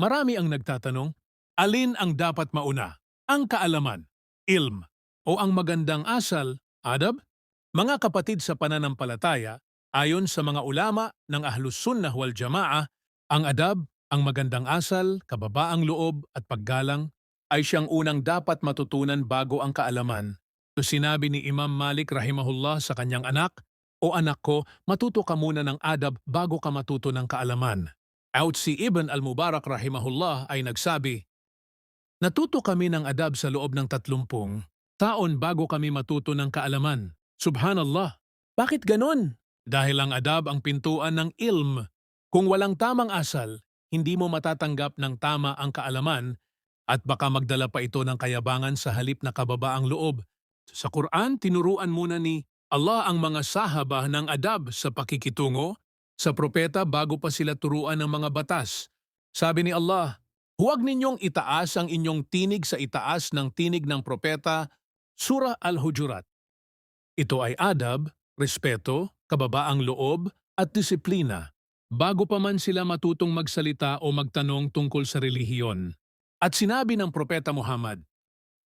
Marami ang nagtatanong, alin ang dapat mauna? Ang kaalaman, ilm, o ang magandang asal, adab? Mga kapatid sa pananampalataya, ayon sa mga ulama ng Ahlus Sunnah wal Jamaah, ang adab, ang magandang asal, kababaang loob at paggalang ay siyang unang dapat matutunan bago ang kaalaman. So sinabi ni Imam Malik rahimahullah sa kanyang anak, "O anak ko, matuto ka muna ng adab bago ka matuto ng kaalaman." Out si Ibn al-Mubarak rahimahullah ay nagsabi, "Natuto kami ng adab sa loob ng 30 taon bago kami matuto ng kaalaman." Subhanallah! Bakit ganon? Dahil ang adab ang pintuan ng ilm. Kung walang tamang asal, hindi mo matatanggap ng tama ang kaalaman at baka magdala pa ito ng kayabangan sa halip na kababaang loob. Sa Quran, tinuruan muna ni Allah ang mga sahaba ng adab sa pakikitungo sa propeta bago pa sila turuan ng mga batas. Sabi ni Allah, "Huwag ninyong itaas ang inyong tinig sa itaas ng tinig ng propeta." Surah Al-Hujurat. Ito ay adab, respeto, kababaang loob at disiplina bago pa man sila matutong magsalita o magtanong tungkol sa relihiyon. At sinabi ng Propeta Muhammad,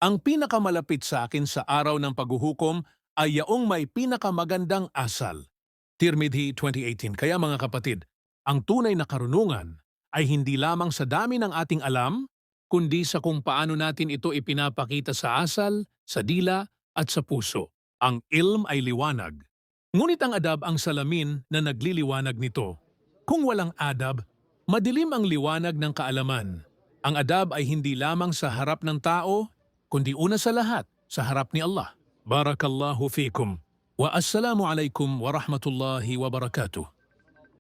"Ang pinakamalapit sa akin sa araw ng paghuhukom ay yaong may pinakamagandang asal." Tirmidhi 2018. Kaya mga kapatid, ang tunay na karunungan ay hindi lamang sa dami ng ating alam, kundi sa kung paano natin ito ipinapakita sa asal, sa dila at sa puso. Ang ilm ay liwanag. Ngunit ang adab ang salamin na nagliliwanag nito. Kung walang adab, madilim ang liwanag ng kaalaman. Ang adab ay hindi lamang sa harap ng tao, kundi una sa lahat, sa harap ni Allah. Barakallahu fikum. Wa assalamu alaikum wa rahmatullahi wa barakatuh.